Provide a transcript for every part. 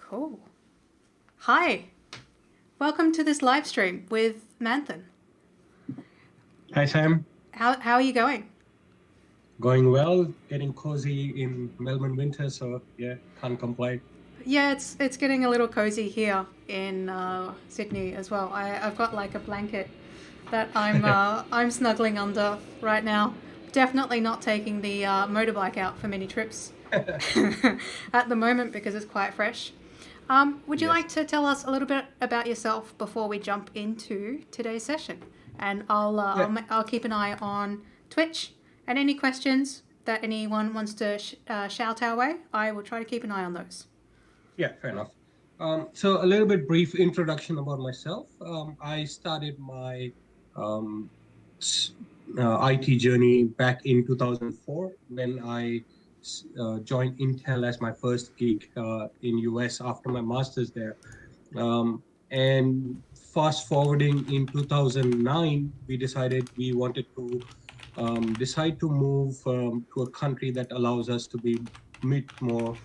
Cool. Hi, welcome to this live stream with Manthan. Hi, Sam. How are you going? Going well, getting cozy in Melbourne winter, so yeah, can't complain. Yeah, it's getting a little cozy here in Sydney as well. I've got like a blanket that I'm snuggling under right now. Definitely not taking the motorbike out for many trips at the moment because it's quite fresh. Would you Yes. like to tell us a little bit about yourself before we jump into today's session? And Yeah, I'll keep an eye on Twitch and any questions that anyone wants to shout our way. I will try to keep an eye on those. yeah, fair enough. So a little bit brief introduction about myself. I started my um, s- IT journey back in 2004 when I joined Intel as my first gig in US after my master's there. And fast forwarding in 2009, we decided we wanted to decide to move to a country that allows us to be a bit more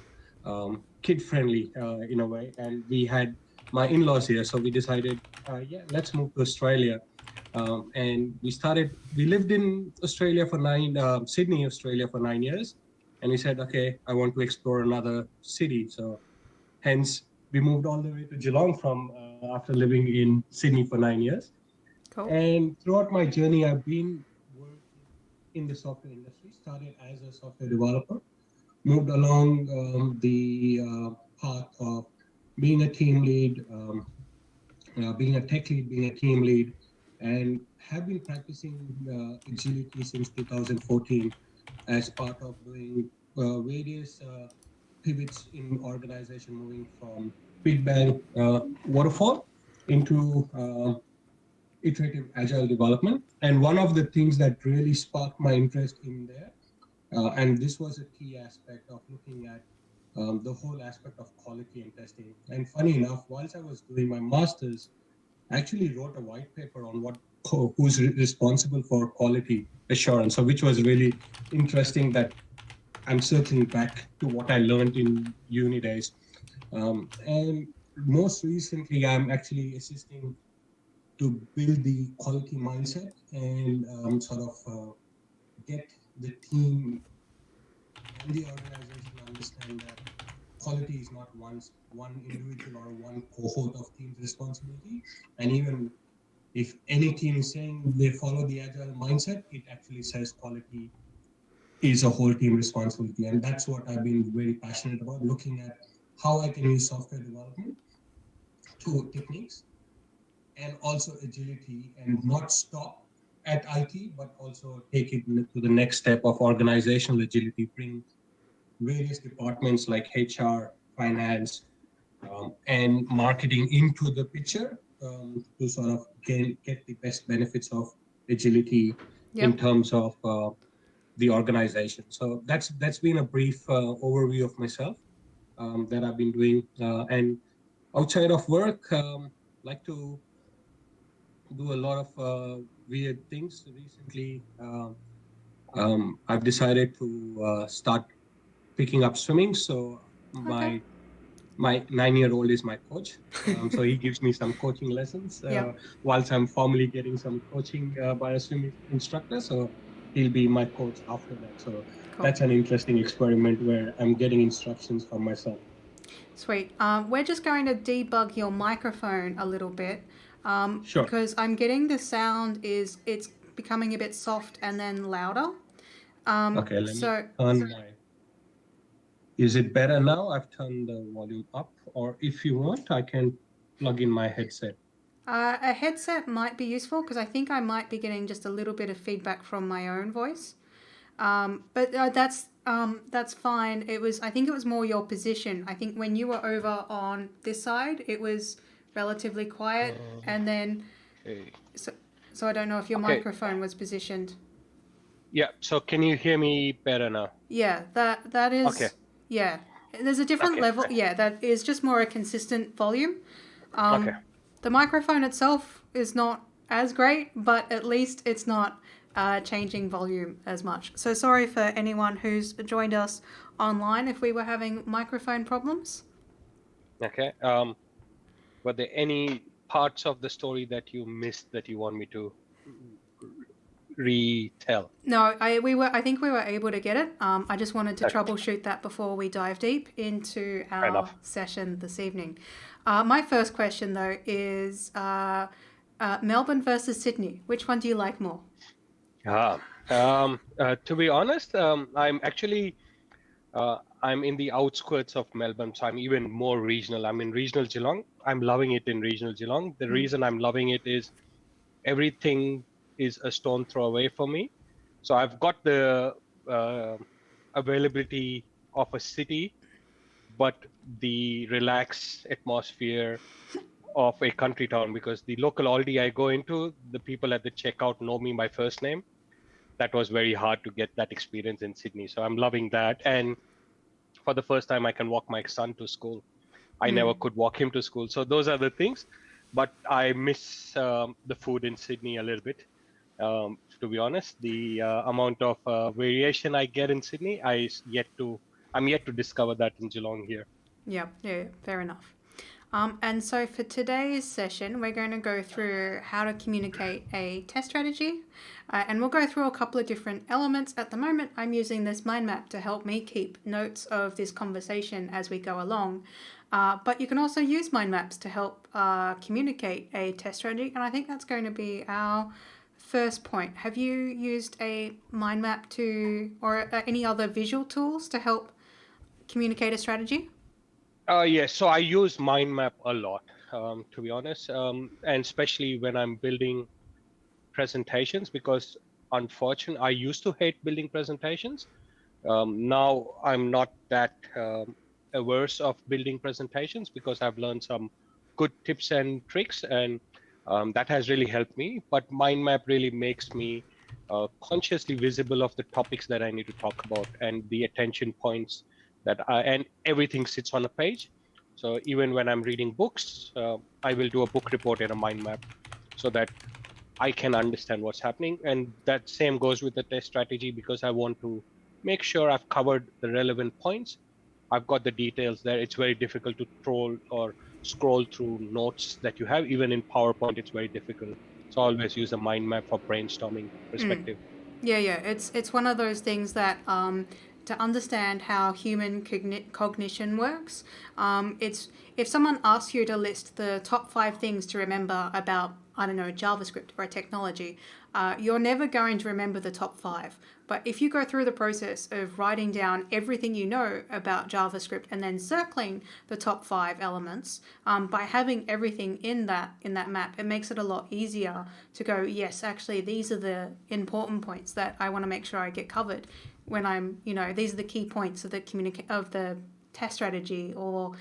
kid friendly in a way. And we had my in-laws here, so we decided, yeah, let's move to Australia. And we lived in Australia for Sydney, Australia for 9 years. And we said, okay, I want to explore another city. So hence, we moved all the way to Geelong from after living in Sydney for 9 years. Cool. And throughout my journey, I've been working in the software industry. Started as a software developer, moved along the path of being a team lead, being a tech lead, being a team lead, and have been practicing agility since 2014 as part of doing various pivots in organization, moving from big bang waterfall into iterative agile development. And one of the things that really sparked my interest in there, and this was a key aspect of looking at the whole aspect of quality and testing. And funny enough, whilst I was doing my master's, I actually wrote a white paper on who's responsible for quality assurance. So, which was really interesting that I'm circling back to what I learned in uni days. And most recently, I'm actually assisting to build the quality mindset and sort of get the team and the organization understand that quality is not one individual or one cohort of team's responsibility. And even if any team is saying they follow the agile mindset, it actually says quality is a whole team responsibility. And that's what I've been very passionate about, looking at how I can use software development to techniques and also agility and not stop at IT, but also take it to the next step of organizational agility, bring various departments like HR, finance, and marketing into the picture to sort of get the best benefits of agility in Yep. terms of the organization. So that's been a brief overview of myself that I've been doing. And outside of work, like to do a lot of weird things. Recently, I've decided to start picking up swimming. So Okay. my 9-year-old is my coach. So he gives me some coaching lessons Yep. whilst I'm formally getting some coaching by a swimming instructor. So he'll be my coach after that. So Cool. that's an interesting experiment where I'm getting instructions from my son. Sweet. We're just going to debug your microphone a little bit Sure. because I'm getting the sound is it's becoming a bit soft and then louder. Um, Okay, let me so turn my. Is it better now? I've turned the volume up, or if you want, I can plug in my headset. a headset might be useful because I think I might be getting just a little bit of feedback from my own voice. But that's fine. I think it was more your position. I think when you were over on this side, it was relatively quiet, and then Okay. so so I don't know if your Okay. microphone was positioned. Yeah. So can you hear me better now? Yeah, that Okay. is yeah. There's a different Okay. level. Yeah, that is just more a consistent volume. Okay. The microphone itself is not as great, but at least it's not changing volume as much. So sorry for anyone who's joined us online if we were having microphone problems. Okay. Were there any parts of the story that you missed that you want me to retell? No, I think we were able to get it. I just wanted to Okay, troubleshoot that before we dive deep into fair our enough. session this evening. My first question though is Melbourne versus Sydney. Which one do you like more? Ah, to be honest, I'm in the outskirts of Melbourne, so I'm even more regional. I'm in regional Geelong. I'm loving it in regional Geelong. The Mm. reason I'm loving it is everything is a stone throw away for me. So I've got the uh, availability of a city, but the relaxed atmosphere of a country town, because the local Aldi I go into, the people at the checkout know me by first name. That was very hard to get that experience in Sydney. So I'm loving that. And for the first time, I can walk my son to school. I never Mm. could walk him to school. So those are the things. But I miss the food in Sydney a little bit. To be honest, the amount of variation I get in Sydney, I'm yet to discover that in Geelong here. Yeah, yeah, fair enough. And so for today's session, we're going to go through how to communicate a test strategy. And we'll go through a couple of different elements. At the moment, I'm using this mind map to help me keep notes of this conversation as we go along. But you can also use mind maps to help communicate a test strategy. And I think that's going to be our first point. Have you used a mind map or any other visual tools to help communicate a strategy? Yes, so I use mind map a lot, to be honest, and especially when I'm building presentations, because unfortunately, I used to hate building presentations. Now I'm not that averse of building presentations because I've learned some good tips and tricks, and that has really helped me. But mind map really makes me consciously visible of the topics that I need to talk about and the attention points and everything sits on a page. So even when I'm reading books, I will do a book report in a mind map so that I can understand what's happening. And that same goes with the test strategy, because I want to make sure I've covered the relevant points. I've got the details there. It's very difficult to troll or scroll through notes that you have. Even in PowerPoint, it's very difficult. So I always use a mind map for brainstorming Mm. perspective. Yeah, yeah. It's one of those things that to understand how human cognition works, it's if someone asks you to list the top 5 things to remember about, I don't know, JavaScript or a technology, you're never going to remember the top 5. But if you go through the process of writing down everything you know about JavaScript and then circling the top 5 elements, by having everything in that map, it makes it a lot easier to go, yes, actually, these are the important points that I want to make sure I get covered when these are the key points of the test strategy, or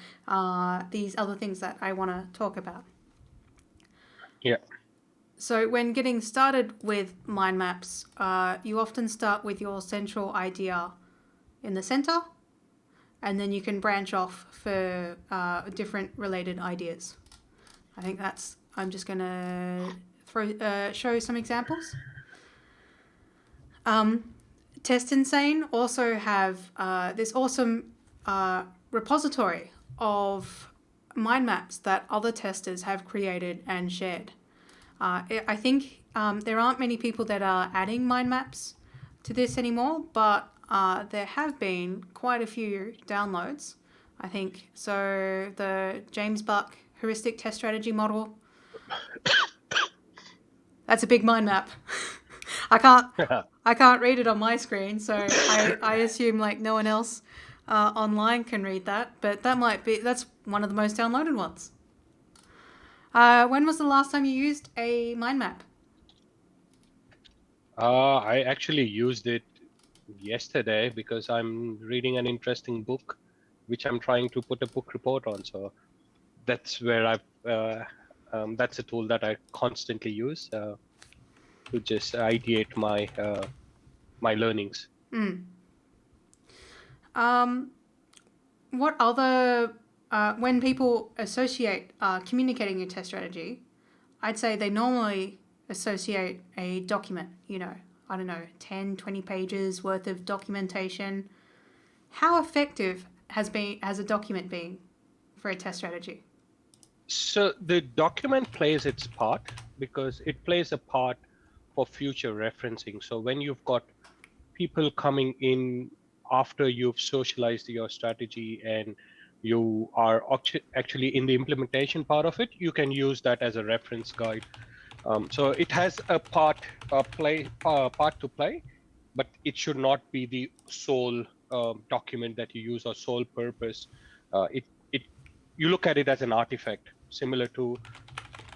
these other things that I want to talk about. Yeah. So when getting started with mind maps, you often start with your central idea in the center, and then you can branch off for different related ideas. I think I'm just going to show some examples. Test Insane also have this awesome repository of mind maps that other testers have created and shared. I think there aren't many people that are adding mind maps to this anymore, but there have been quite a few downloads, I think. So the James Buck heuristic test strategy model, that's a big mind map. I can't read it on my screen, so I assume like no one else online can read that. But that's one of the most downloaded ones. When was the last time you used a mind map? I actually used it yesterday because I'm reading an interesting book, which I'm trying to put a book report on. So that's where that's a tool that I constantly use to just ideate my learnings. Mm. What other when people associate communicating a test strategy, I'd say they normally associate a document, I don't know, 10, 20 pages worth of documentation. How effective has a document been for a test strategy? So the document plays its part because it plays a part for future referencing. So when you've got people coming in after you've socialized your strategy and you are actually in the implementation part of it, you can use that as a reference guide. So it has a part to play, but it should not be the sole document that you use or sole purpose. It you look at it as an artifact, similar to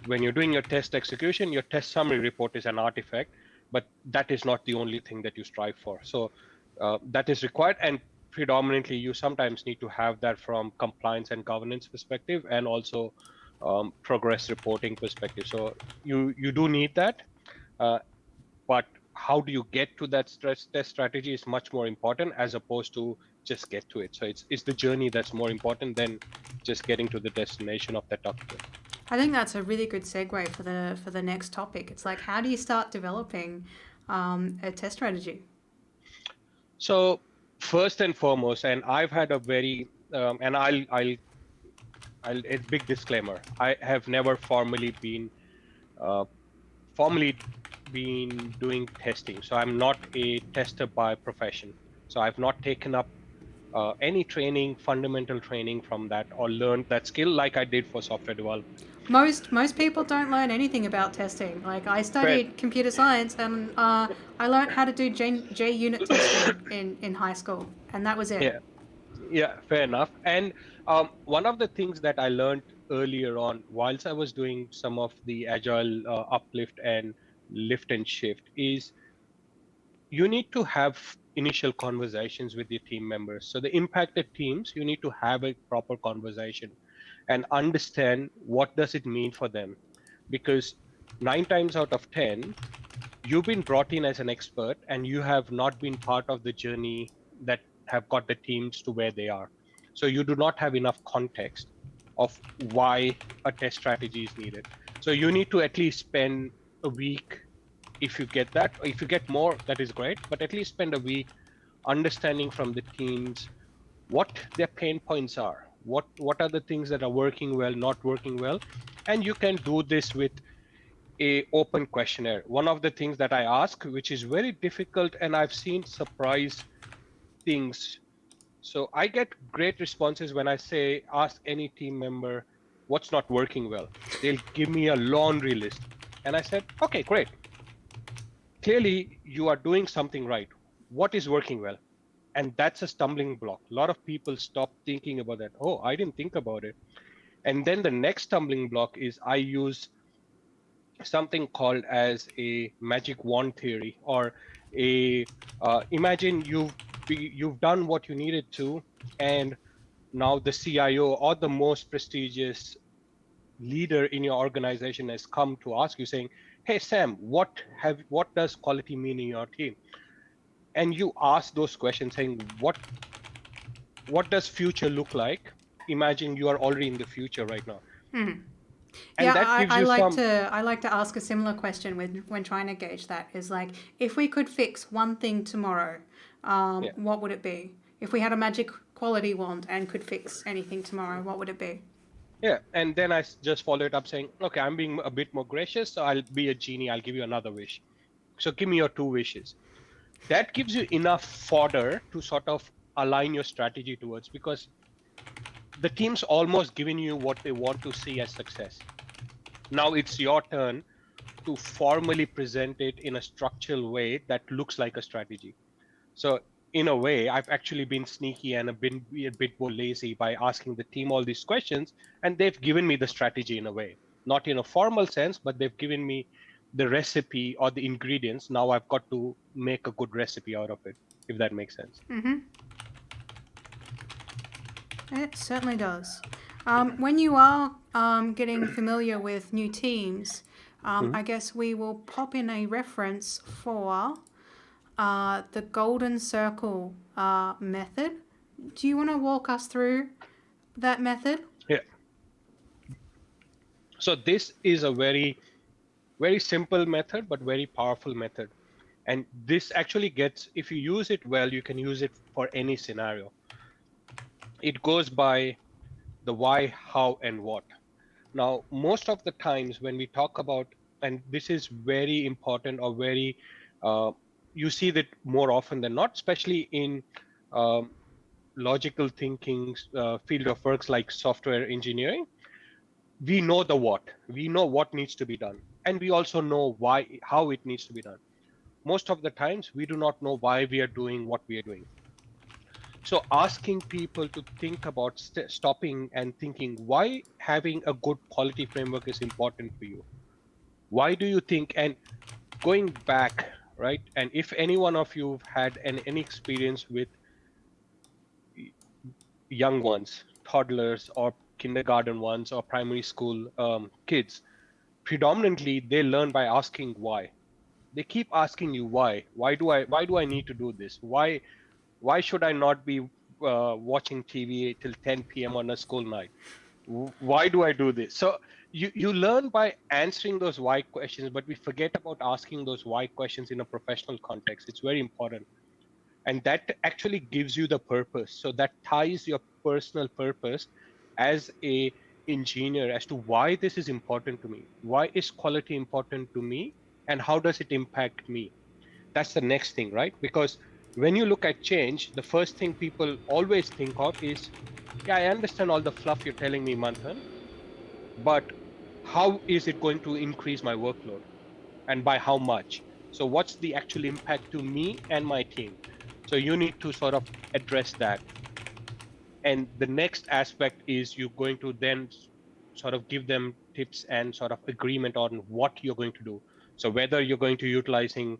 when you're doing your test execution, your test summary report is an artifact, but that is not the only thing that you strive for. So that is required, and predominantly you sometimes need to have that from compliance and governance perspective, and also progress reporting perspective. So you do need that, but how do you get to that stress test strategy is much more important as opposed to just get to it. So it's the journey that's more important than just getting to the destination of that document. I think that's a really good segue for the next topic. It's like, how do you start developing a test strategy? So first and foremost, and I've had a very and a big disclaimer. I have never formally been doing testing. So I'm not a tester by profession. So I've not taken up any training, fundamental training from that, or learned that skill like I did for software development. Most people don't learn anything about testing. Like, I studied computer science, and I learned how to do J unit testing in high school, and that was it. Yeah, fair enough. And one of the things that I learned earlier on, whilst I was doing some of the agile uplift and lift and shift, is you need to have initial conversations with your team members. So the impacted teams, you need to have a proper conversation and understand what does it mean for them. Because 9 times out of 10, you've been brought in as an expert and you have not been part of the journey that have got the teams to where they are. So you do not have enough context of why a test strategy is needed. So you need to at least spend a week. If you get that, if you get more, that is great, but at least spend a week understanding from the teams what their pain points are, what are the things that are working well, not working well. And you can do this with a open questionnaire. One of the things that I ask, which is very difficult, and I've seen surprise things. So I get great responses when I say, ask any team member what's not working well. They'll give me a laundry list. And I said, okay, great. Clearly you are doing something right. What is working well? And that's a stumbling block. A lot of people stop thinking about that. Oh, I didn't think about it. And then the next stumbling block is I use something called as a magic wand theory, or a imagine you've done what you needed to, and now the CIO or the most prestigious leader in your organization has come to ask you saying, hey Sam, what does quality mean in your team? And you ask those questions saying, what does future look like? Imagine you are already in the future right now. Mm. And Yeah, that gives I you like some. I like to ask a similar question when trying to gauge that. Is like, if we could fix one thing tomorrow, Yeah. what would it be? If we had a magic quality wand and could fix anything tomorrow, what would it be? Yeah, and then I just follow it up saying, okay, I'm being a bit more gracious, so I'll be a genie, I'll give you another wish. So give me your 2 wishes. That gives you enough fodder to sort of align your strategy towards, because the team's almost given you what they want to see as success. Now it's your turn to formally present it in a structural way that looks like a strategy. So in a way, I've actually been sneaky and a bit more lazy by asking the team all these questions, and they've given me the strategy in a way, not in a formal sense, but they've given me the recipe or the ingredients. Now I've got to make a good recipe out of it, if that makes sense. Mm-hmm. It certainly does. When you are getting familiar with new teams, I guess we will pop in a reference for the golden circle method. Do you want to walk us through that method? Yeah. So this is a very, very simple method, but very powerful method. And this actually gets, if you use it well, you can use it for any scenario. It goes by the why, how, and what. Now, most of the times when we talk about, and this is very important or very, you see that more often than not, especially in um, logical thinking field of works like software engineering, we know the what, we know what needs to be done, and we also know why, how it needs to be done. Most of the times we do not know why we are doing what we are doing. So asking people to think about stopping and thinking why having a good quality framework is important for you. Why do you think? And going back, right? And if any one of you have had any experience with young ones, toddlers or kindergarten ones or primary school kids, predominantly they learn by asking why. They keep asking you why do I need to do this? Why should I not be watching TV till 10 p.m. on a school night? Why do I do this? So you learn by answering those why questions, but we forget about asking those why questions in a professional context. It's very important, and that actually gives you the purpose. So that ties your personal purpose as a engineer as to why this is important to me. Why is quality important to me, and how does it impact me? That's the next thing, right? Because when you look at change, the first thing people always think of is, yeah, I understand all the fluff you're telling me, Manthan, but how is it going to increase my workload, and by how much? So what's the actual impact to me and my team? So you need to sort of address that. And the next aspect is you're going to then sort of give them tips and sort of agreement on what you're going to do. So whether you're going to utilizing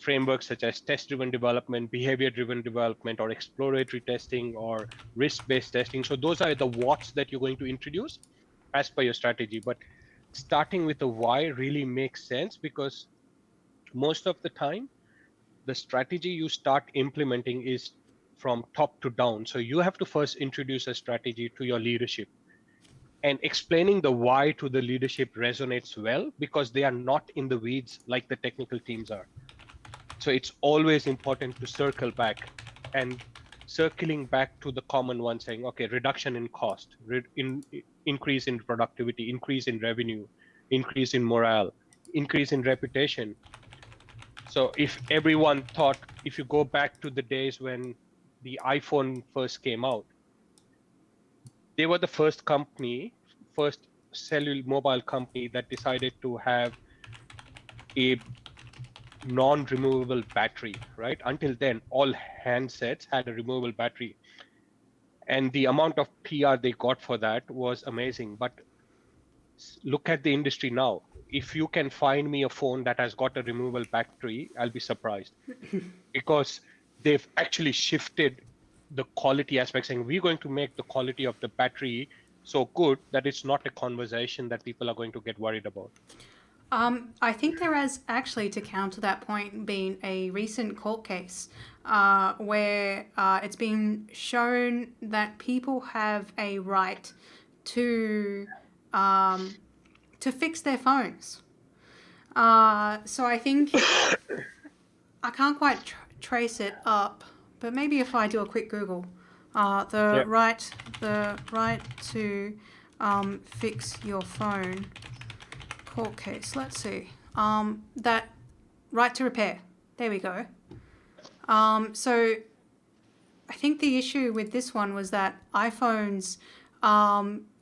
frameworks such as test-driven development, behavior-driven development, or exploratory testing, or risk-based testing. So those are the what's that you're going to introduce as per your strategy. But starting with the why really makes sense, because most of the time the strategy you start implementing is from top to down. So you have to first introduce a strategy to your leadership, and explaining the why to the leadership resonates well because they are not in the weeds like the technical teams are. So it's always important to circle back, and circling back to the common one, saying, okay, reduction in cost, increase in productivity, increase in revenue, increase in morale, increase in reputation. So if everyone thought, if you go back to the days when the iPhone first came out, they were the first cellular mobile company that decided to have a non-removable battery, right? Until then, all handsets had a removable battery. And the amount of PR they got for that was amazing. But look at the industry now. If you can find me a phone that has got a removable battery, I'll be surprised. Because they've actually shifted the quality aspect, saying we're going to make the quality of the battery so good that it's not a conversation that people are going to get worried about. I think there has actually, to counter that point, been a recent court case where it's been shown that people have a right to fix their phones. So I think I can't quite trace it up, but maybe if I do a quick Google, the Yeah. right to fix your phone court case. Let's see. That right to repair. There we go. So I think the issue with this one was that iPhones,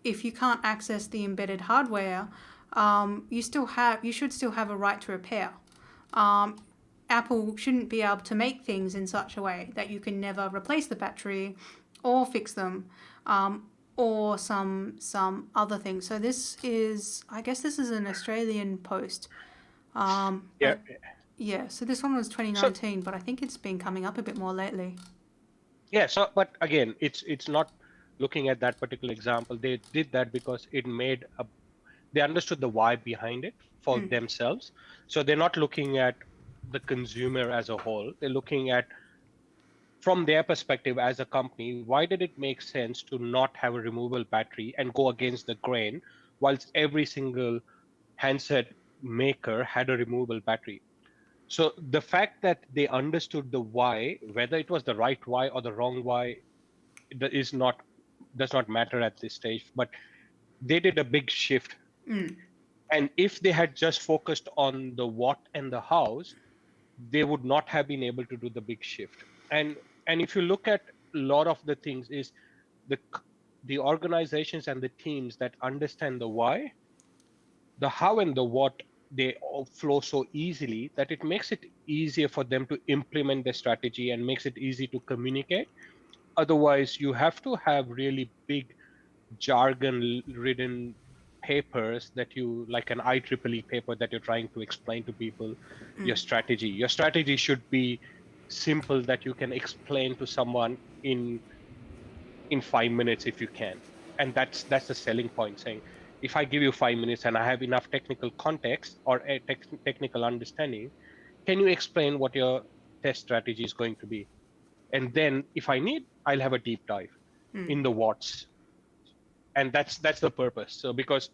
if you can't access the embedded hardware, you should still have a right to repair. Apple shouldn't be able to make things in such a way that you can never replace the battery or fix them, or some other thing. So I guess this is an Australian post. Yeah. Yeah, so this one was So 2019, but I think it's been coming up a bit more lately. yeah. So but again, it's not looking at that particular example. They did that because they understood the why behind it for themselves. So they're not looking at the consumer as a whole. They're looking at, from their perspective as a company, why did it make sense to not have a removable battery and go against the grain, whilst every single handset maker had a removable battery? So the fact that they understood the why, whether it was the right why or the wrong why, is not does not matter at this stage, but they did a big shift. And if they had just focused on the what and the hows, they would not have been able to do the big shift. And if you look at a lot of the things is the organizations and the teams that understand the why, the how and the what, they all flow so easily that it makes it easier for them to implement the strategy and makes it easy to communicate. Otherwise, you have to have really big jargon ridden papers that you, like an IEEE paper that you're trying to explain to people your strategy. Your strategy should be simple, that you can explain to someone in 5 minutes if you can. And that's the selling point, saying if I give you 5 minutes and I have enough technical context or a technical understanding, can you explain what your test strategy is going to be? And then if I need, I'll have a deep dive in the what's. And that's the purpose. So because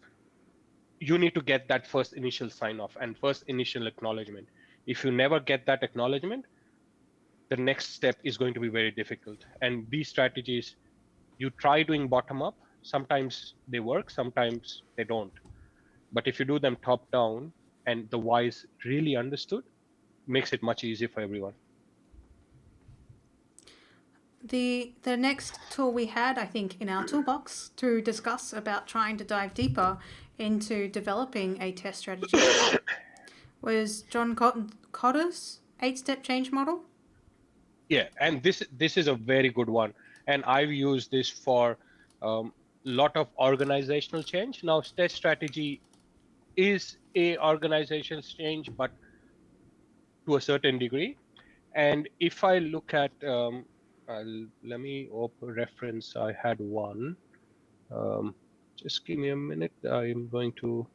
you need to get that first initial sign off and first initial acknowledgement. If you never get that acknowledgement, the next step is going to be very difficult. And these strategies, you try doing bottom up, sometimes they work, sometimes they don't. But if you do them top down and the why is really understood, makes it much easier for everyone. The next tool we had, I think, in our toolbox to discuss about trying to dive deeper into developing a test strategy was John Cotter's 8-step change model. Yeah, and this is a very good one, and I've used this for lot of organizational change. Now, test strategy is a organizational change, but to a certain degree. And if I look at, let me open reference. I had one. Just give me a minute. I'm going to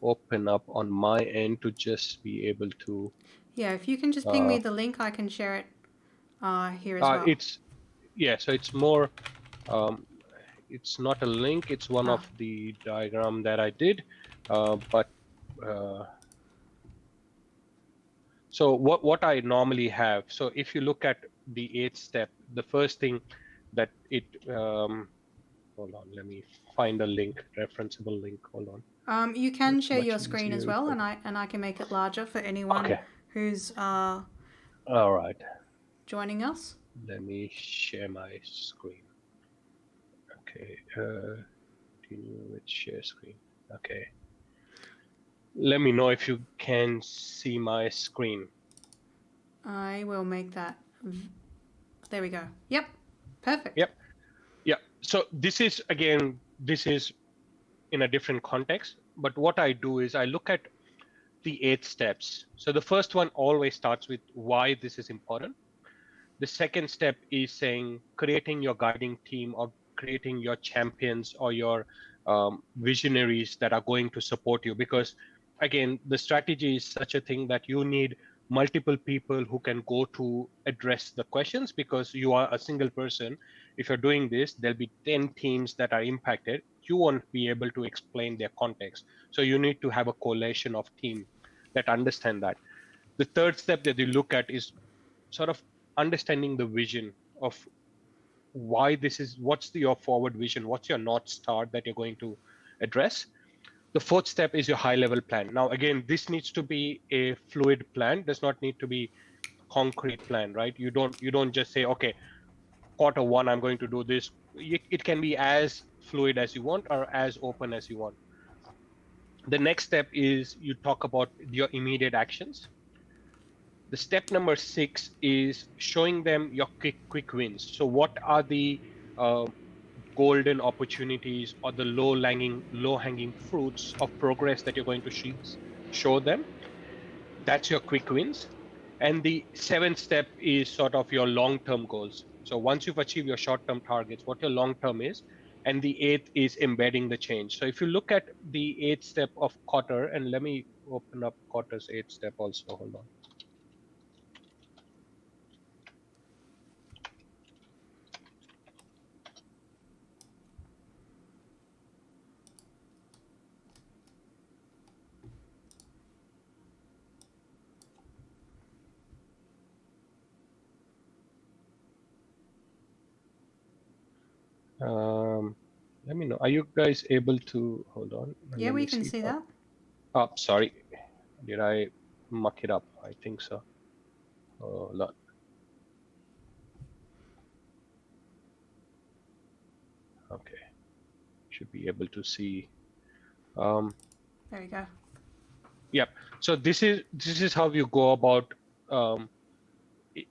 open up on my end to just be able to. Yeah, if you can just ping me the link, I can share it here as well. So it's more. It's not a link. It's one of the diagram that I did, but. So what I normally have, so if you look at the 8th step, the first thing that it, hold on, let me find a link, referenceable link, hold on. You can It's share much your screen as easier well, if and I can make it larger for anyone who's All right. joining us. Let me share my screen. Okay, continue with share screen. Okay. Let me know if you can see my screen. I will make that. There we go. Yep. Perfect. Yep. Yeah. So this is, again, this is in a different context. But what I do is I look at the 8 steps. So the first one always starts with why this is important. The second step is saying creating your guiding team or creating your champions or your visionaries that are going to support you. Because again, the strategy is such a thing that you need multiple people who can go to address the questions, because you are a single person. If you're doing this, there'll be 10 teams that are impacted. You won't be able to explain their context. So you need to have a coalition of team that understand that. The third step that you look at is sort of understanding the vision of why this is, what's your forward vision, what's your North Star that you're going to address. The fourth step is your high level plan. Now, again, this needs to be a fluid plan, does not need to be concrete plan, right? You don't just say, okay, Q1, I'm going to do this. It can be as fluid as you want or as open as you want. The next step is you talk about your immediate actions. The step number 6 is showing them your quick wins. So what are the golden opportunities or the low hanging fruits of progress that you're going to show them? That's your quick wins. And the 7th step is sort of your long-term goals. So once you've achieved your short-term targets, what your long-term is. And the 8th is embedding the change. So if you look at the 8th step of Cotter, and let me open up Cotter's 8th step also, hold on. Let me know. Are you guys able to hold on? Yeah, Let we me can see. see that. Oh, sorry. Did I muck it up? I think so. Hold on. Okay. Should be able to see. There you go. Yep. So this is how you go about um,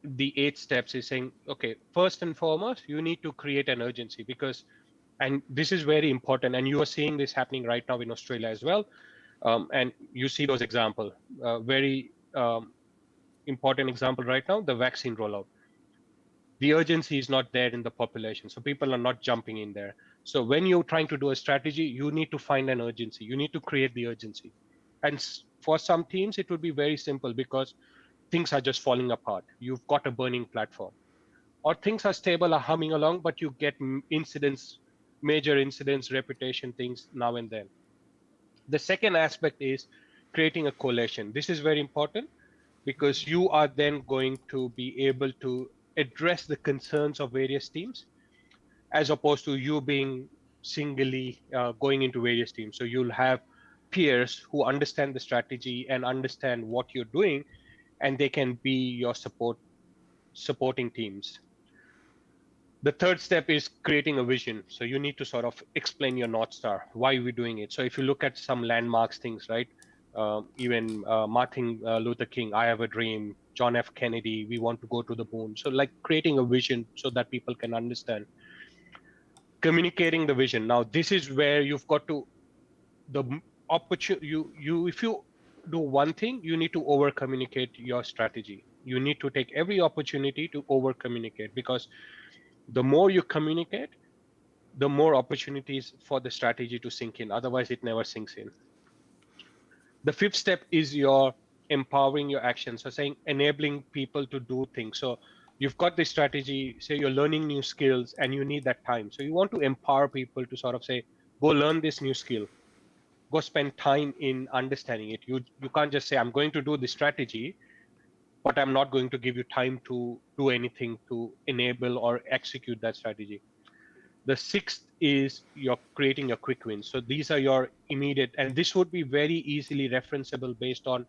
the 8 steps. Is saying, okay, first and foremost, you need to create an urgency, because, and this is very important, and you are seeing this happening right now in Australia as well. And you see those examples. Very important example right now, the vaccine rollout. The urgency is not there in the population, so people are not jumping in there. So when you're trying to do a strategy, you need to find an urgency. You need to create the urgency. And for some teams, it would be very simple because things are just falling apart. You've got a burning platform, or things are stable, are humming along, but you get incidents, major incidents, reputation things now and then. The second aspect is creating a coalition. This is very important because you are then going to be able to address the concerns of various teams, as opposed to you being singly going into various teams. So you'll have peers who understand the strategy and understand what you're doing, and they can be your supporting teams. The third step is creating a vision. So you need to sort of explain your North Star, why we're doing it. So if you look at some landmarks things, right? Even Martin Luther King, I have a dream. John F. Kennedy, we want to go to the moon. So like creating a vision so that people can understand. Communicating the vision. Now this is where you've got to the opportunity. You if you do one thing, you need to over communicate your strategy. You need to take every opportunity to over communicate, because the more you communicate, the more opportunities for the strategy to sink in. Otherwise, it never sinks in. The fifth step is your empowering your actions. So saying enabling people to do things. So you've got this strategy, say you're learning new skills and you need that time. So you want to empower people to sort of say, go learn this new skill. Go spend time in understanding it. You can't just say, I'm going to do this strategy, but I'm not going to give you time to do anything to enable or execute that strategy. The sixth is you're creating your quick wins. So these are your immediate, and this would be very easily referenceable based on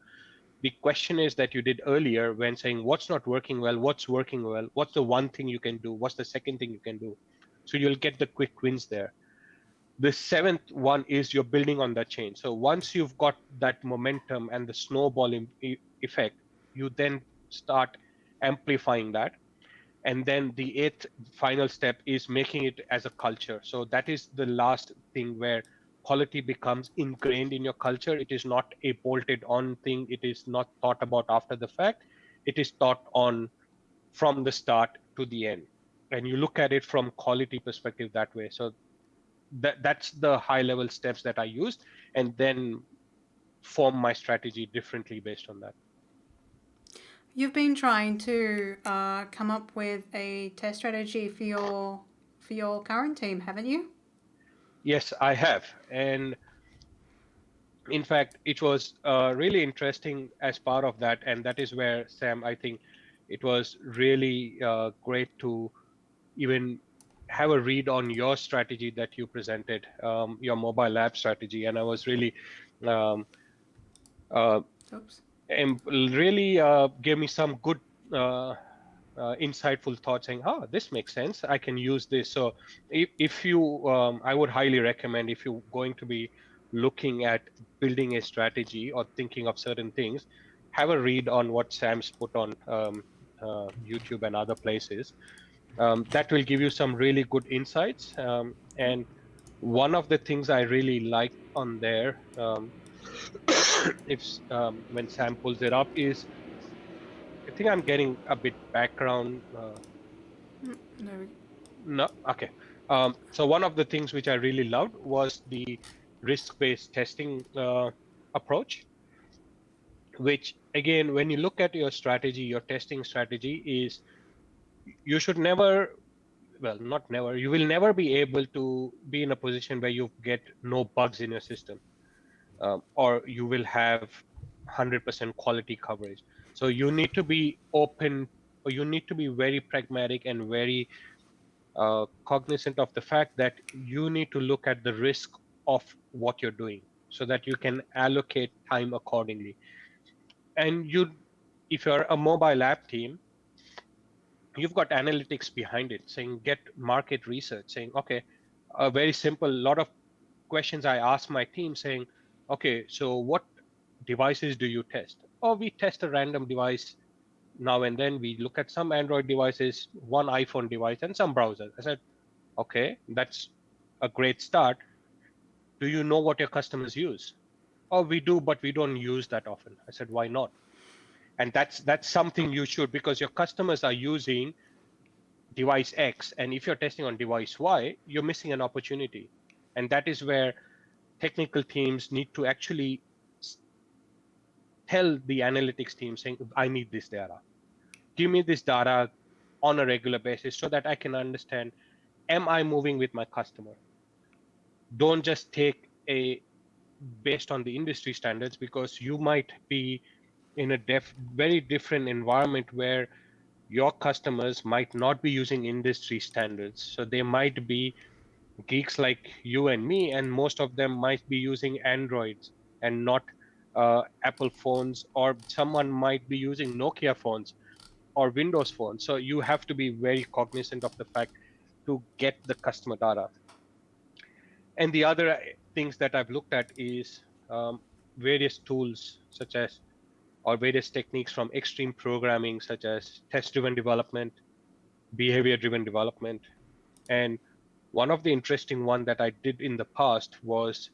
the questionnaires that you did earlier when saying what's not working well, what's working well, what's the one thing you can do, what's the second thing you can do. So you'll get the quick wins there. The seventh one is you're building on that chain. So once you've got that momentum and the snowball effect, you then start amplifying that. And then the eighth final step is making it as a culture. So that is the last thing where quality becomes ingrained in your culture. It is not a bolted on thing. It is not thought about after the fact. It is thought on from the start to the end. And you look at it from quality perspective that way. So that's the high level steps that I used, and then form my strategy differently based on that. You've been trying to come up with a test strategy for your current team, haven't you? Yes, I have. And in fact, it was really interesting as part of that. And that is where, Sam, I think it was really great to even have a read on your strategy that you presented, your mobile app strategy. And I was really, um, uh, Oops. really gave me some good insightful thoughts saying, oh, this makes sense. I can use this. So if you, I would highly recommend, if you're going to be looking at building a strategy or thinking of certain things, have a read on what Sam's put on YouTube and other places. That will give you some really good insights. And one of the things I really like on there, if when Sam pulls it up, is I think I'm getting a bit background. There we No, okay. So one of the things which I really loved was the risk-based testing approach, which again, when you look at your strategy, your testing strategy is you should never, well, not never, you will never be able to be in a position where you get no bugs in your system, or you will have 100% quality coverage. So you need to be open, or you need to be very pragmatic and very cognizant of the fact that you need to look at the risk of what you're doing so that you can allocate time accordingly. And if you're a mobile app team, you've got analytics behind it saying get market research, saying, okay, a very simple lot of questions I ask my team saying, okay, so what devices do you test? Or we test a random device now and then. We look at some Android devices, one iPhone device, and some browsers. I said, okay, that's a great start. Do you know what your customers use? Oh, we do, but we don't use that often. I said, why not? And that's something you should, because your customers are using device X, and if you're testing on device Y, you're missing an opportunity. And that is where technical teams need to actually tell the analytics team saying, I need this data. Give me this data on a regular basis so that I can understand, am I moving with my customer? Don't just take a based on the industry standards, because you might be in a very different environment where your customers might not be using industry standards. So they might be geeks like you and me, and most of them might be using Androids and not Apple phones, or someone might be using Nokia phones or Windows phones. So you have to be very cognizant of the fact to get the customer data. And the other things that I've looked at is various tools such as, or various techniques from extreme programming, such as test-driven development, behavior-driven development. And one of the interesting one that I did in the past was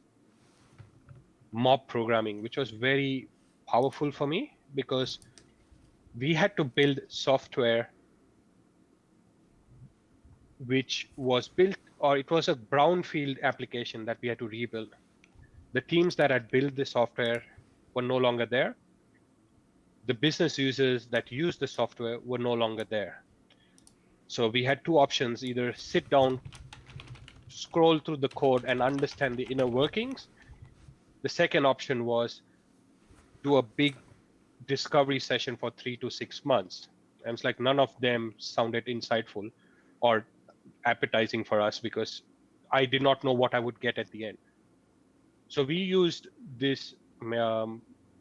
mob programming, which was very powerful for me because we had to build software which was built, or it was a brownfield application that we had to rebuild. The teams that had built the software were no longer there. The business users that used the software were no longer there. So we had two options: either sit down, scroll through the code and understand the inner workings. The second option was do a big discovery session for 3 to 6 months. And it's like none of them sounded insightful or appetizing for us, because I did not know what I would get at the end. So we used this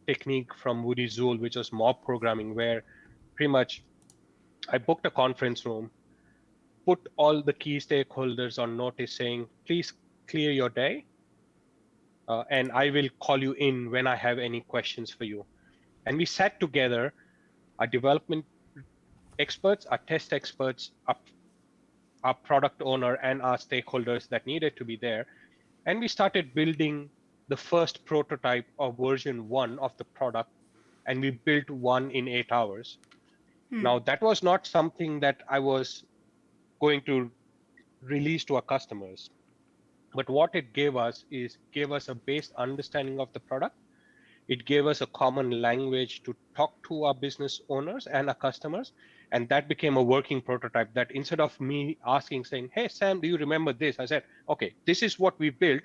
technique from Woody Zool, which was mob programming, where pretty much I booked a conference room, put all the key stakeholders on notice saying, please clear your day, and I will call you in when I have any questions for you. And we sat together, our development experts, our test experts, our product owner, and our stakeholders that needed to be there. And we started building the first prototype of version 1 of the product, and we built one in 8 hours. Now, that was not something that I was going to release to our customers. But what it gave us a base understanding of the product. It gave us a common language to talk to our business owners and our customers. And that became a working prototype that instead of me asking, saying, hey, Sam, do you remember this? I said, okay, this is what we built.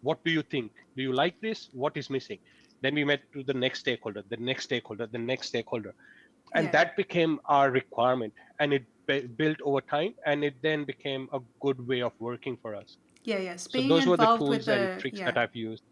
What do you think? Do you like this? What is missing? Then we met to the next stakeholder, the next stakeholder, the next stakeholder. And that became our requirement. And it built over time. And it then became a good way of working for us. Yes. So those were the tools and tricks that I've used.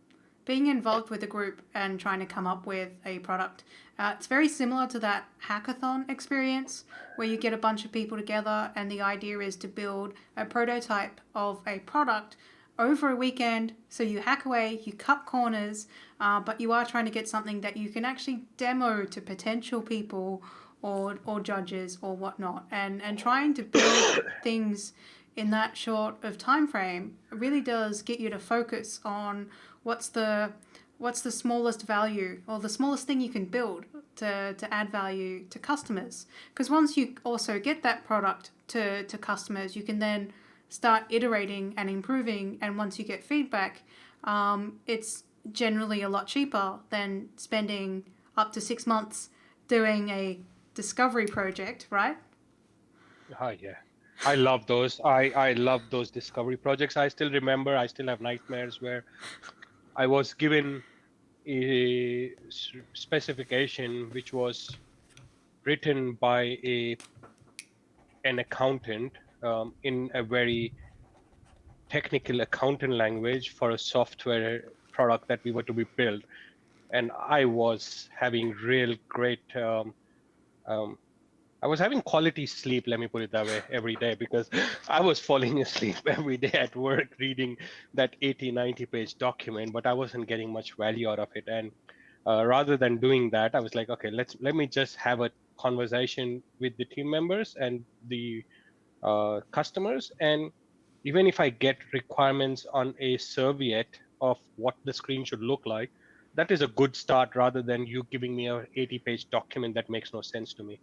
Being involved with a group and trying to come up with a product. It's very similar to that hackathon experience where you get a bunch of people together and the idea is to build a prototype of a product over a weekend. So you hack away, you cut corners, but you are trying to get something that you can actually demo to potential people or judges or whatnot. And trying to build things in that short of time frame really does get you to focus on what's the smallest value or the smallest thing you can build to add value to customers. Because once you also get that product to customers, you can then start iterating and improving. And once you get feedback, it's generally a lot cheaper than spending up to 6 months doing a discovery project, right? Yeah. I love those. I love those discovery projects. I still remember, I still have nightmares where I was given a specification which was written by an accountant in a very technical accountant language for a software product that we were to be built. And I was having real great, um, I was having quality sleep, let me put it that way, every day, because I was falling asleep every day at work reading that 80, 90 page document, but I wasn't getting much value out of it. And rather than doing that, I was like, okay, let me just have a conversation with the team members and the customers. And even if I get requirements on a serviette of what the screen should look like, that is a good start rather than you giving me a 80-page document that makes no sense to me.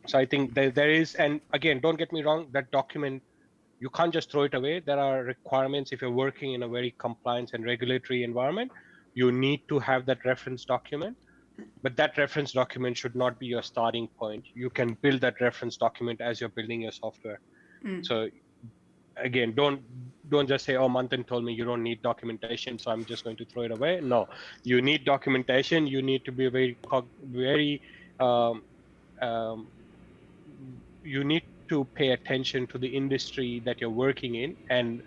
So I think there is, and again, don't get me wrong, that document, you can't just throw it away. There are requirements. If you're working in a very compliance and regulatory environment, you need to have that reference document. But that reference document should not be your starting point. You can build that reference document as you're building your software. So again, don't just say, oh, Manthan told me you don't need documentation, so I'm just going to throw it away. No, you need documentation. You need to be very you need to pay attention to the industry that you're working in and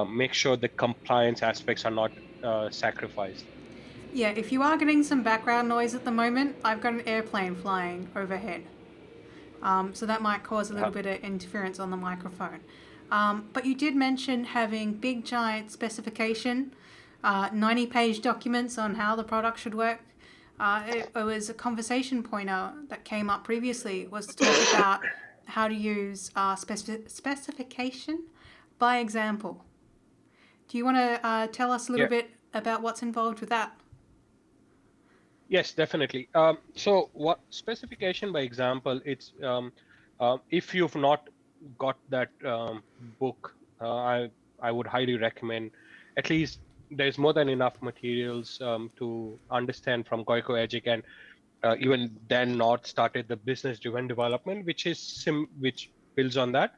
make sure the compliance aspects are not sacrificed. Yeah, if you are getting some background noise at the moment, I've got an airplane flying overhead. So that might cause a little bit of interference on the microphone. But you did mention having big, giant specification, 90-page documents on how the product should work. It was a conversation pointer that came up previously, was to talk about how to use specification by example. Do you want to tell us a little bit about what's involved with that? Yes, definitely. So what specification by example, it's if you've not got that book, I would highly recommend. At least there's more than enough materials to understand from Goiko Ejic, and even Dan North started the business-driven development, which is which builds on that.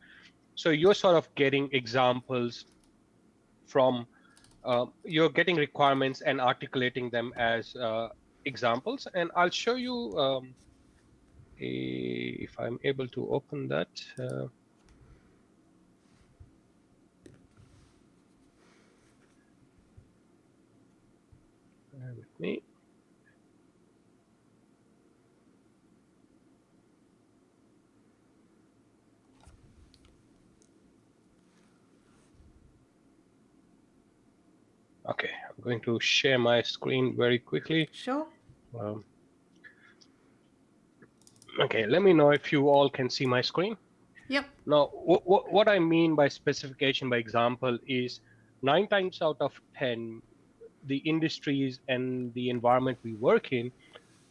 So you're sort of getting examples from you're getting requirements and articulating them as examples. And I'll show you if I'm able to open that. Bear with me. Okay, I'm going to share my screen very quickly. Sure. Okay, let me know if you all can see my screen. Yep. Now, what I mean by specification by example is 9 times out of 10, the industries and the environment we work in,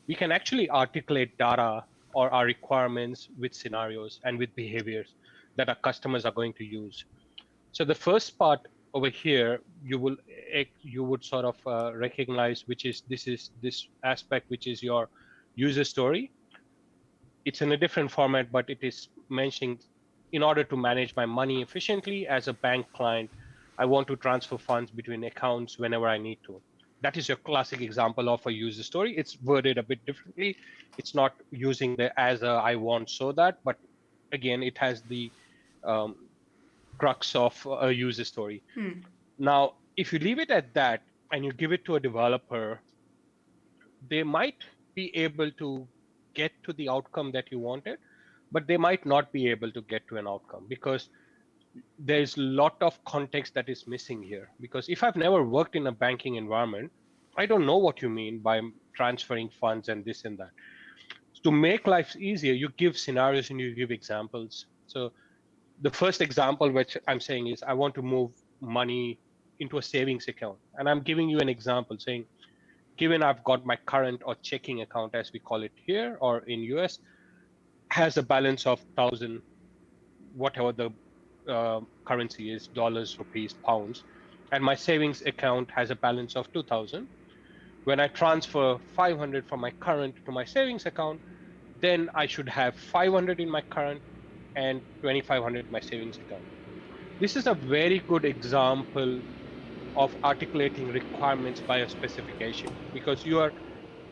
we can actually articulate data or our requirements with scenarios and with behaviors that our customers are going to use. So the first part over here, you would sort of recognize, which is this aspect, which is your user story. It's in a different format, but it is mentioning, in order to manage my money efficiently as a bank client, I want to transfer funds between accounts whenever I need to. That is your classic example of a user story. It's worded a bit differently. It's not using the as a I want so that, but again, it has the crux of a user story. Now, if you leave it at that and you give it to a developer, they might be able to get to the outcome that you wanted, but they might not be able to get to an outcome because there's a lot of context that is missing here. Because if I've never worked in a banking environment, I don't know what you mean by transferring funds and this and that. To make life easier, you give scenarios and you give examples. So the first example which I'm saying is I want to move money into a savings account. And I'm giving you an example saying, given I've got my current or checking account, as we call it here or in US, has a balance of 1,000, whatever the currency is, dollars, rupees, pounds, and my savings account has a balance of 2,000. When I transfer 500 from my current to my savings account, then I should have 500 in my current and 2,500 in my savings account. This is a very good example of articulating requirements by a specification because you are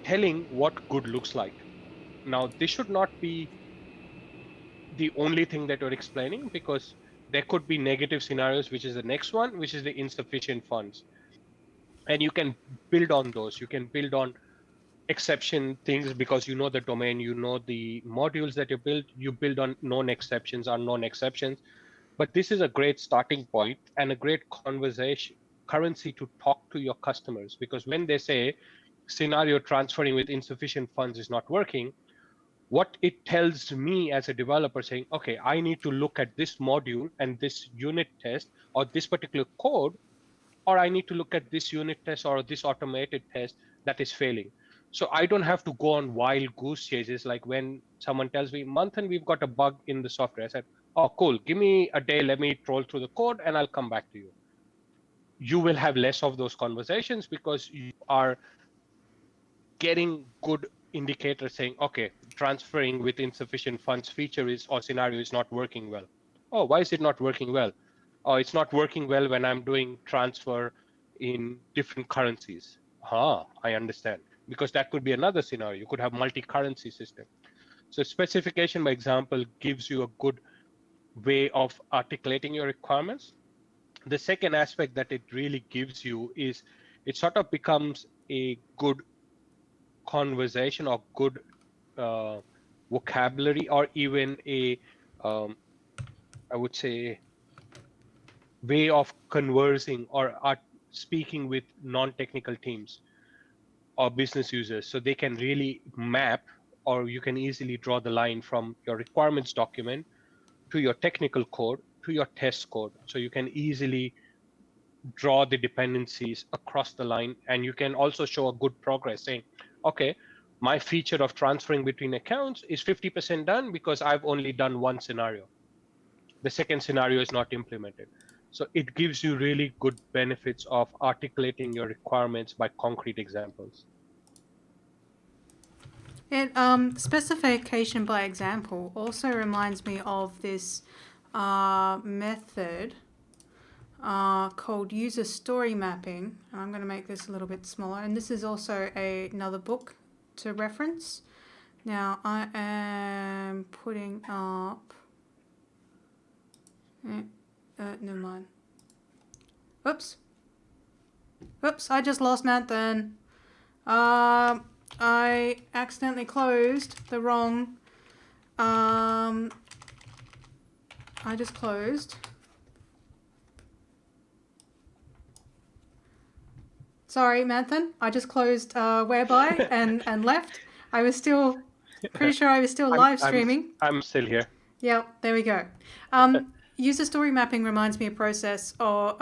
telling what good looks like. Now, this should not be the only thing that you're explaining, because there could be negative scenarios, which is the next one, which is the insufficient funds. And you can build on those. You can build on exception things because you know the domain, you know the modules that you build on known exceptions, unknown exceptions. But this is a great starting point and a great conversation currency to talk to your customers, because when they say scenario transferring with insufficient funds is not working, what it tells me as a developer saying, okay, I need to look at this module and this unit test or this particular code, or I need to look at this unit test or this automated test that is failing. So I don't have to go on wild goose chases. Like when someone tells me, Manthan, we've got a bug in the software. I said, oh, cool. Give me a day. Let me troll through the code and I'll come back to you. You will have less of those conversations because you are getting good indicators saying, okay, transferring with insufficient funds feature is or scenario is not working well. Oh, why is it not working well? Oh, it's not working well when I'm doing transfer in different currencies. I understand. Because that could be another scenario. You could have multi-currency system. So specification, by example, gives you a good way of articulating your requirements. The second aspect that it really gives you is it sort of becomes a good conversation or good vocabulary, or even a I would say way of conversing or speaking with non-technical teams or business users, so they can really map, or you can easily draw the line from your requirements document to your technical code to your test code. So you can easily draw the dependencies across the line, and you can also show a good progress saying, okay, my feature of transferring between accounts is 50% done because I've only done one scenario. The second scenario is not implemented. So it gives you really good benefits of articulating your requirements by concrete examples. It specification by example also reminds me of this method called user story mapping. And I'm going to make this a little bit smaller. And this is also another book to reference. Now I am putting up. Never mind. Oops. I just lost Manthan. I accidentally closed the wrong. I just closed. Sorry, Manthan. I just closed Whereby and left. I was still pretty sure I was still live streaming. I'm still here. Yep, there we go. User story mapping reminds me of process or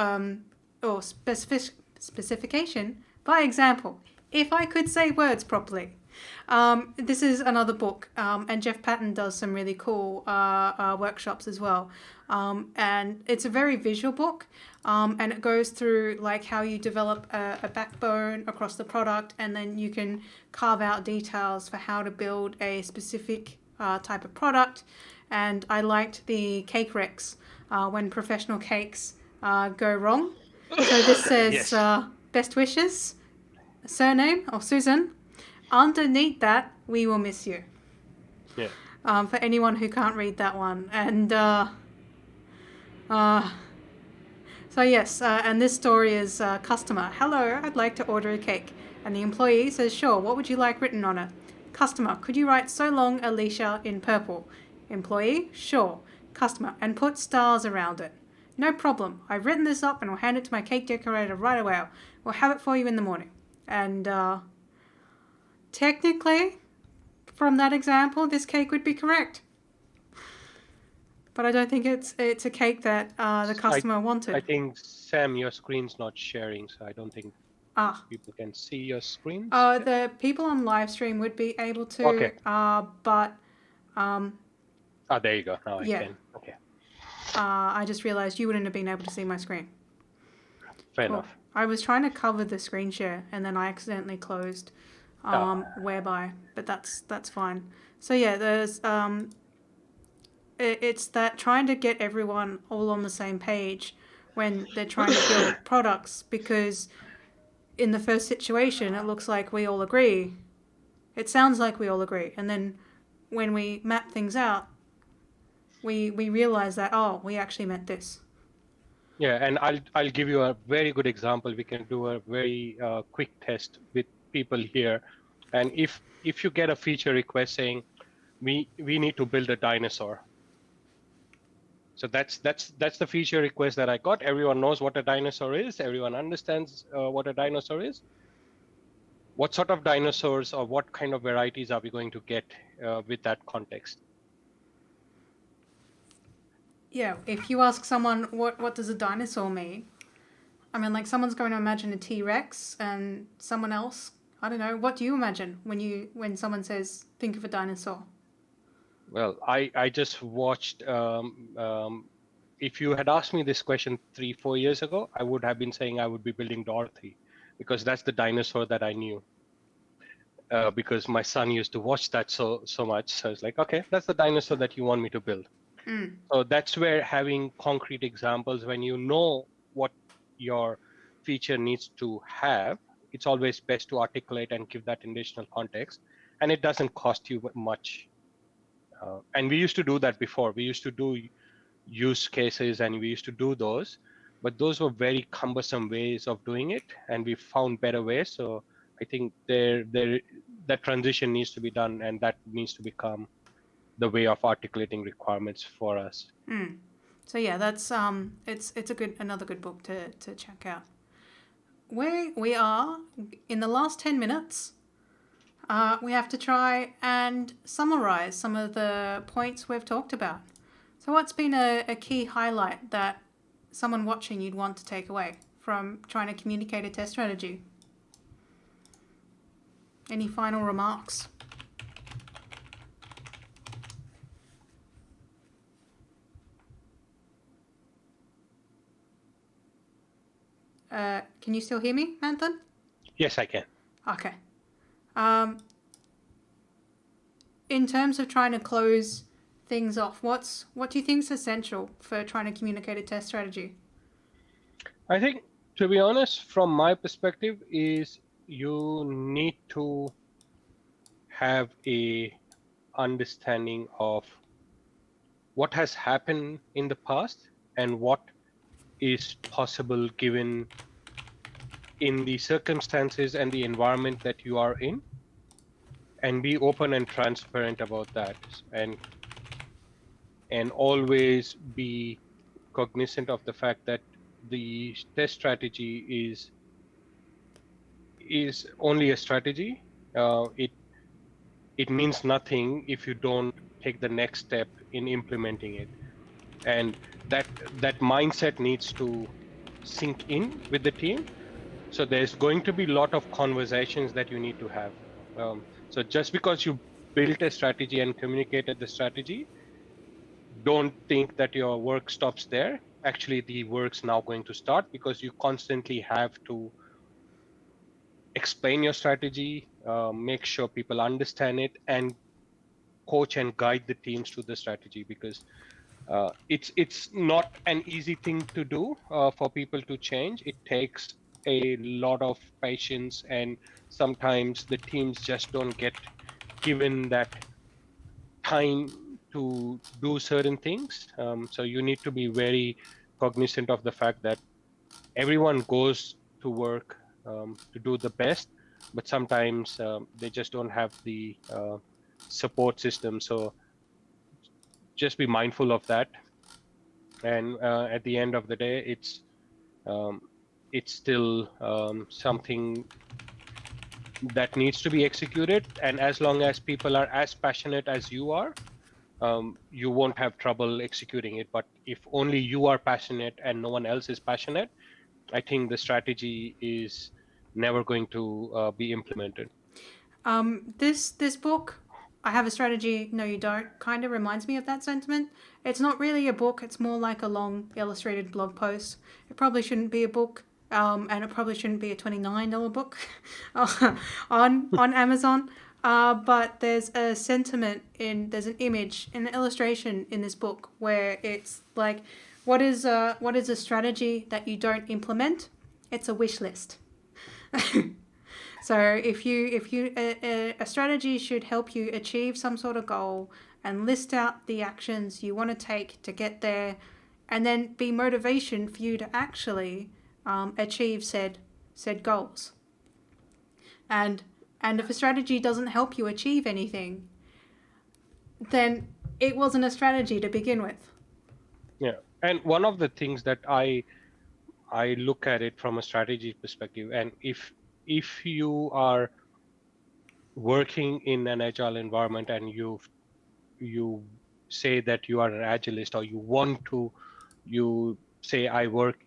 specification by example. If I could say words properly. This is another book, and Jeff Patton does some really cool workshops as well. And it's a very visual book, and it goes through like how you develop a backbone across the product, and then you can carve out details for how to build a specific type of product. And I liked the cake wrecks when professional cakes go wrong. So this says Yes. best wishes, surname or Susan. Underneath that, we will miss you. Yeah. For anyone who can't read that one. And so yes, and this story is customer. Hello, I'd like to order a cake. And the employee says, sure, what would you like written on it? Customer, could you write so long Alicia in purple? Employee, sure. Customer, and put stars around it. No problem. I've written this up and will hand it to my cake decorator right away. We'll have it for you in the morning. And technically, from that example, this cake would be correct. But I don't think it's a cake that the customer wanted. I think, Sam, your screen's not sharing, so I don't think people can see your screen. The people on live stream would be able to, okay. But there you go. Now I can. Okay. I just realized you wouldn't have been able to see my screen. Fair enough. I was trying to cover the screen share and then I accidentally closed Whereby, but that's fine. So yeah, there's it's that trying to get everyone all on the same page when they're trying to build products, because in the first situation it looks like we all agree. It sounds like we all agree, and then when we map things out, we realize that, oh, we actually meant this. Yeah, and I'll give you a very good example. We can do a very quick test with people here, and if you get a feature request saying we need to build a dinosaur, so that's the feature request that I got. Everyone knows what a dinosaur is. Everyone understands what a dinosaur is. What sort of dinosaurs or what kind of varieties are we going to get with that context? Yeah, if you ask someone what does a dinosaur mean, I mean, like, someone's going to imagine a T-Rex, and someone else, I don't know, what do you imagine when someone says think of a dinosaur? Well, I just watched. If you had asked me this question 3-4 years ago, I would have been saying I would be building Dorothy, because that's the dinosaur that I knew. Because my son used to watch that so much, so it's like, okay, that's the dinosaur that you want me to build. So that's where having concrete examples, when you know what your feature needs to have, it's always best to articulate and give that additional context, and it doesn't cost you much. And we used to do that before. We used to do use cases and we used to do those, but those were very cumbersome ways of doing it, and we found better ways. So I think that transition needs to be done, and that needs to become the way of articulating requirements for us. So yeah, that's it's another good book to check out. We are in the last 10 minutes. We have to try and summarize some of the points we've talked about. So what's been a key highlight that someone watching you'd want to take away from trying to communicate a test strategy? Any final remarks? Can you still hear me, Manthan? Yes, I can. Okay. In terms of trying to close things off, what do you think is essential for trying to communicate a test strategy? I think, to be honest, from my perspective, is you need to have a understanding of what has happened in the past and what is possible given in the circumstances and the environment that you are in, and be open and transparent about that, and always be cognizant of the fact that the test strategy is only a strategy. It means nothing if you don't take the next step in implementing it, and that mindset needs to sink in with the team. So there's going to be a lot of conversations that you need to have. So just because you built a strategy and communicated the strategy, don't think that your work stops there. Actually, the work's now going to start, because you constantly have to explain your strategy, make sure people understand it, and coach and guide the teams to the strategy, because it's not an easy thing to do for people to change. It takes a lot of patience, and sometimes the teams just don't get given that time to do certain things. So you need to be very cognizant of the fact that everyone goes to work to do the best, but sometimes they just don't have the support system. So just be mindful of that. And at the end of the day, it's still something that needs to be executed. And as long as people are as passionate as you are, you won't have trouble executing it. But if only you are passionate and no one else is passionate, I think the strategy is never going to be implemented. This book, I Have a Strategy, No You Don't, kind of reminds me of that sentiment. It's not really a book, it's more like a long illustrated blog post. It probably shouldn't be a book, and it probably shouldn't be a $29 book on Amazon. But there's a sentiment there's an image, an illustration in this book where it's like, what is a strategy that you don't implement? It's a wish list. So if you a strategy should help you achieve some sort of goal and list out the actions you want to take to get there, and then be motivation for you to actually achieve said goals. And if a strategy doesn't help you achieve anything, then it wasn't a strategy to begin with. Yeah, and one of the things that I look at it from a strategy perspective, and if you are working in an agile environment and you say that you are an agilist, or you say I work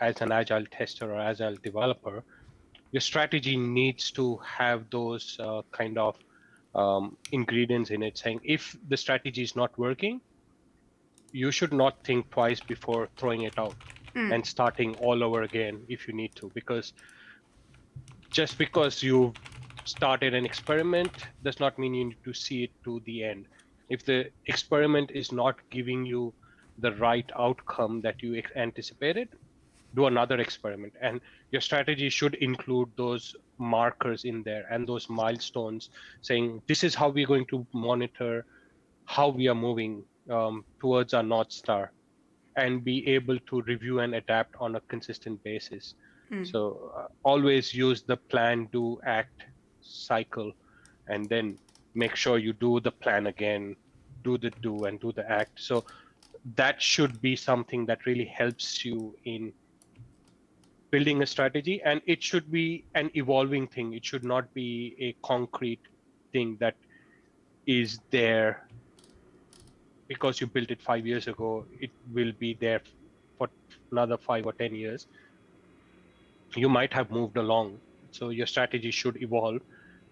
as an agile tester or agile developer, your strategy needs to have those kind of ingredients in it, saying if the strategy is not working, you should not think twice before throwing it out and starting all over again if you need to, because just because you've started an experiment does not mean you need to see it to the end. If the experiment is not giving you the right outcome that you anticipated, do another experiment. And your strategy should include those markers in there and those milestones, saying this is how we're going to monitor how we are moving towards our North Star, and be able to review and adapt on a consistent basis. So always use the plan, do, act cycle, and then make sure you do the plan again, do the do and do the act. So that should be something that really helps you in building a strategy, and it should be an evolving thing. It should not be a concrete thing that is there because you built it 5 years ago. It will be there for another 5 or 10 years. You might have moved along, so your strategy should evolve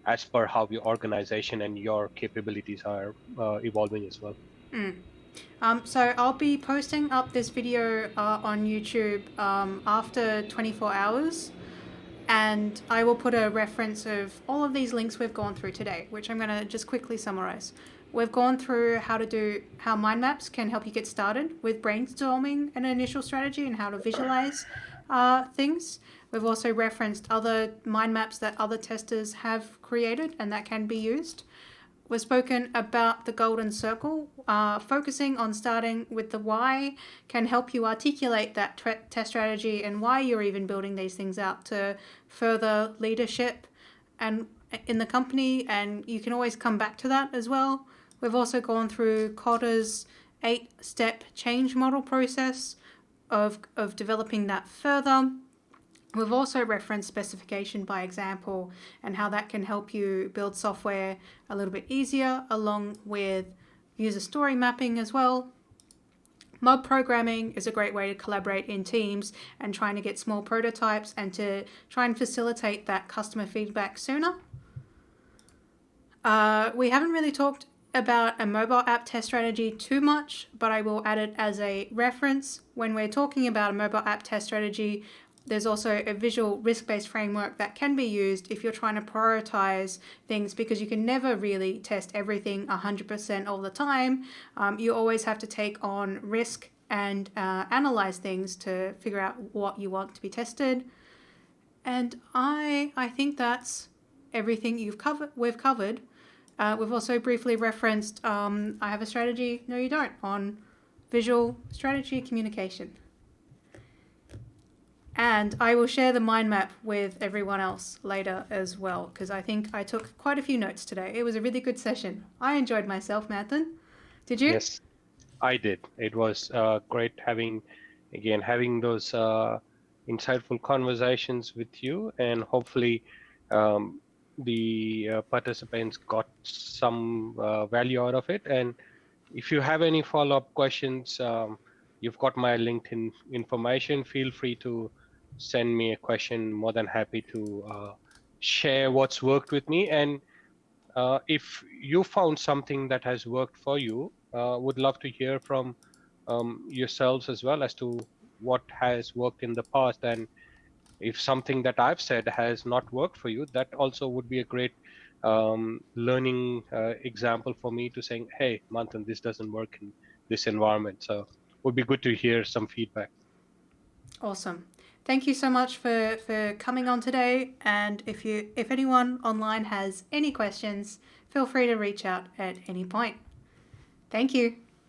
as per how your organization and your capabilities are evolving as well. So I'll be posting up this video on YouTube after 24 hours, and I will put a reference of all of these links we've gone through today, which I'm going to just quickly summarize. We've gone through how mind maps can help you get started with brainstorming an initial strategy and how to visualize things. We've also referenced other mind maps that other testers have created and that can be used. We've spoken about the golden circle. Focusing on starting with the why can help you articulate that test strategy and why you're even building these things out to further leadership and in the company, and you can always come back to that as well. We've also gone through Cotter's 8-step change model process of developing that further. We've also referenced specification by example and how that can help you build software a little bit easier, along with user story mapping as well. Mob programming is a great way to collaborate in teams and trying to get small prototypes and to try and facilitate that customer feedback sooner. We haven't really talked about a mobile app test strategy too much, but I will add it as a reference. When we're talking about a mobile app test strategy, there's also a visual risk-based framework that can be used if you're trying to prioritize things, because you can never really test everything 100% all the time. You always have to take on risk and analyze things to figure out what you want to be tested. And I think that's everything we've covered. We've also briefly referenced I have a strategy, no you don't, on visual strategy communication. And I will share the mind map with everyone else later as well, because I think I took quite a few notes today. It was a really good session. I enjoyed myself, Manthan. Did you? Yes, I did. It was great having those insightful conversations with you, and hopefully the participants got some value out of it. And if you have any follow-up questions, you've got my LinkedIn information. Feel free to send me a question. More than happy to share what's worked with me. And if you found something that has worked for you, would love to hear from yourselves as well as to what has worked in the past. And if something that I've said has not worked for you, that also would be a great learning example for me to saying, hey, Manthan, this doesn't work in this environment. So it would be good to hear some feedback. Awesome. Thank you so much for coming on today. And if anyone online has any questions, feel free to reach out at any point. Thank you.